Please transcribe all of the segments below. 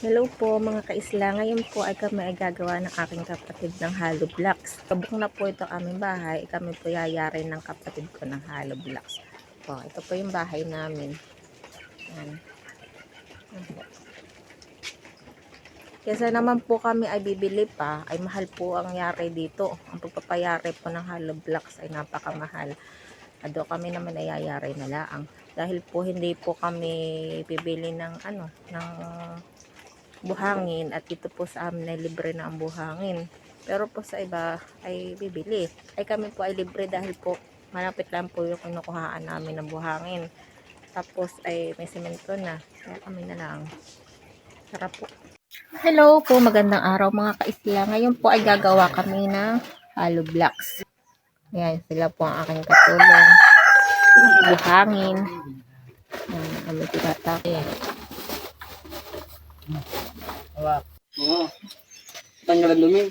Hello po mga kaisla. Ngayon po ay kami ay gagawa ng aking kapatid ng hollow blocks. Kabuk na po ito aming bahay. Kami po yayari ng kapatid ko ng hollow blocks. Po, ito po yung bahay namin. Yan. Yan po. Kesa naman po kami ay bibili pa, ay mahal po ang yari dito. Ang pagpapayari po ng hollow blocks ay napakamahal. Ado kami naman ay yayari na laang. Dahil po hindi po kami bibili ng ng buhangin, at ito po sa amin ay libre na ang buhangin, pero po sa iba ay bibili. Ay kami po ay libre dahil po malapit lang po yung kinukuhaan namin ng buhangin, tapos ay may semento na, kaya kami na lang. Sarap po. Hello po, magandang araw mga kaisla. Ngayon po ay gagawa kami ng hollow blocks. Ayan, sila po ang aking katulong. Buhangin. Ayan, kami tinatake. Hawak. Oo. Tanggalan lumi.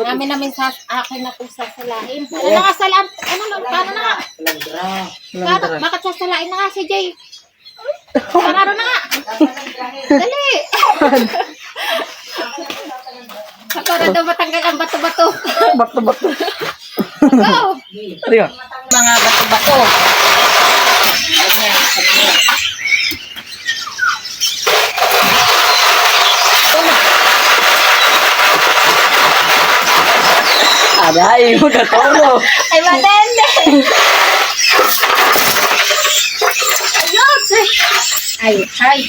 Namin sa akin na po sasalain. Ano na nga salaan? Ano na? Paano na nga? Paano? Bakit sasalain na nga si Jay? Paano na nga? Dali! Para daw matanggal ang bato-bato. Bato-bato. Go! Ano yun? Mga bato-bato. Ayan, sabi. Aday, magkatoro. Ay, matende! Ayos! Ay.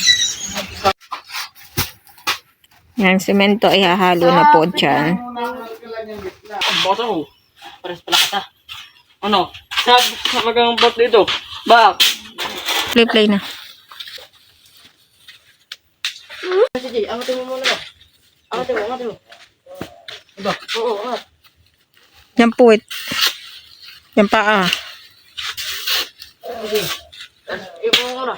Yan, semento ay hahalo na po dyan. Bota mo. Pares pala ka. Ano? Sa magang bot dito. Bak. Play na. Sige, angatin mo muna ba? Angatin mo. Aba, oo, angat. Yan po it. Yan pa Sige. Ipo mo na.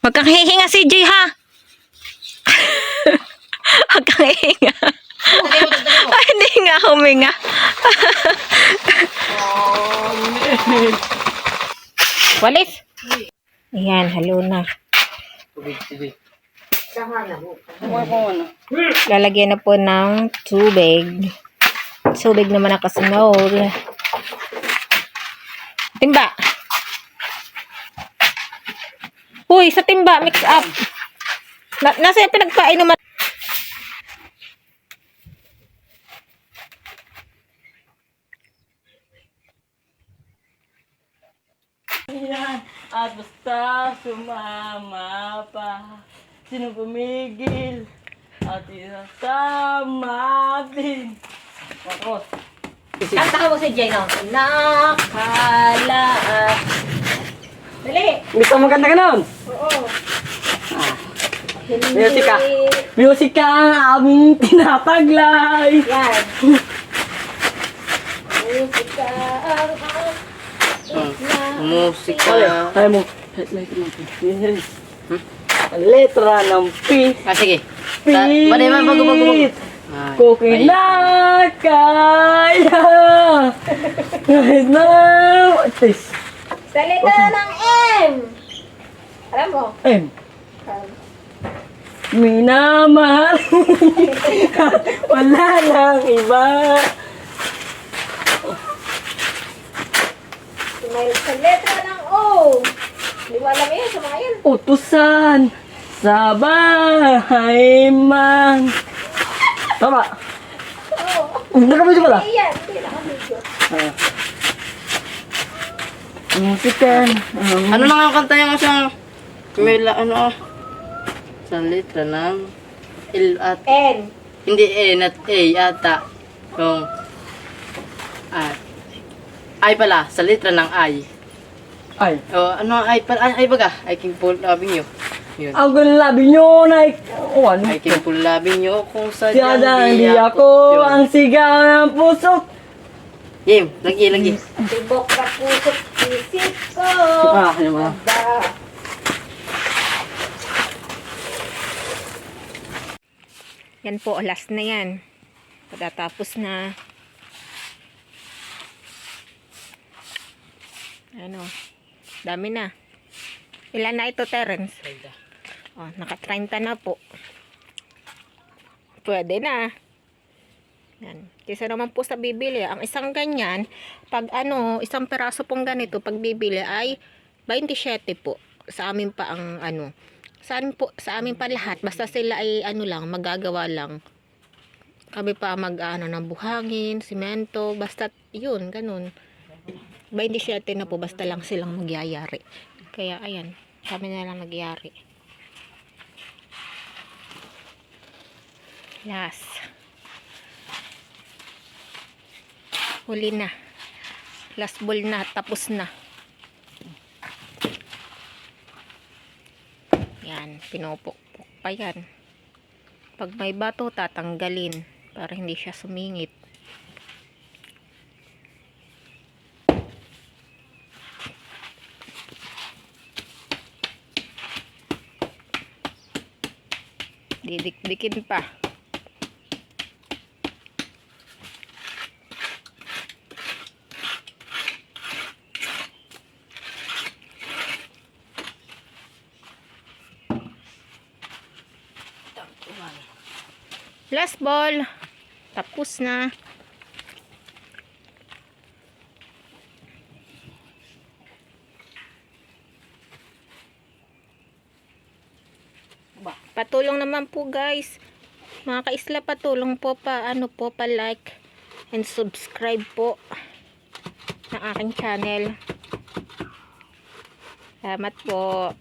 Huwag kang hihinga si Jay, ha? Huwag kang hihinga. Ay, hindi nga huminga. Walis. Ayan, halo na. Sige. Kumain po ano. Lalagyan na po ng tubig. Tubig naman ang kasunod. Timba. Uy, sa timba, mix up. Nasa yung pinagpainuman. Yan. At basta sumama pa. Sino pumigil? At isasama din. Tapos. Kanta mo si Jay, no? Nakala. Dali. Gusto mo kanta ka nun? Oo. Music ka. Music ka ang aming tinataglay. Yan. Musika ang Musika. Kaya mo. Letra ng P. Sige. P. Baday man bago. Cooking na kaya. Kahit na. Taste. Salita ng M. Alam mo? M. Minamahal. Wala nang iba. Sa letra ng O. Hindi mo alam yun sa mga yun. Utusan sa bahay man. Tama. Oo. Nakabidyo pala. Iyan. Hindi nakabidyo. Musika. Ano na nga ang kanta yung isang sa letra ng L at N. hindi N at A ata. Yung I pala sa letra ng I. Ay. O ano I pala I baga I can pull loving you. Yun. Ang labi nyo na ano? I can pull loving you kung Siyada, sadyang hindi ako Yun. ang sigaw ng puso. Game, lagi. Tibok na puso't isip ko. Ano mo? Yan po, last na yan. Pagkatapos na. Ano, dami na. Ilan na ito, Terence? Ganda. Oh, naka-30 na po. Pwede na. Yan. Kaysa naman po sa bibili, ang isang ganyan, pag ano, isang peraso pong ganito, pag bibili ay 27 po. Sa amin pa ang ano. Sa amin pa lahat. Basta sila ay ano lang, magagawa lang. Kami pa mag-ano ng buhangin, simento, basta yun, ganun. 27 na po, basta lang silang magyayari. Kaya ayan, kami na lang nagyari. Last. Huli na. Last ball na, tapos na. Yan, pinupukpok pa yan. Pag may bato, tatanggalin para hindi siya sumingit. Didikdikin pa. Last ball. Tapos na. Patulong naman po guys. Mga kaisla, patulong po pa ano po pa like and subscribe po ng aking channel. Salamat po.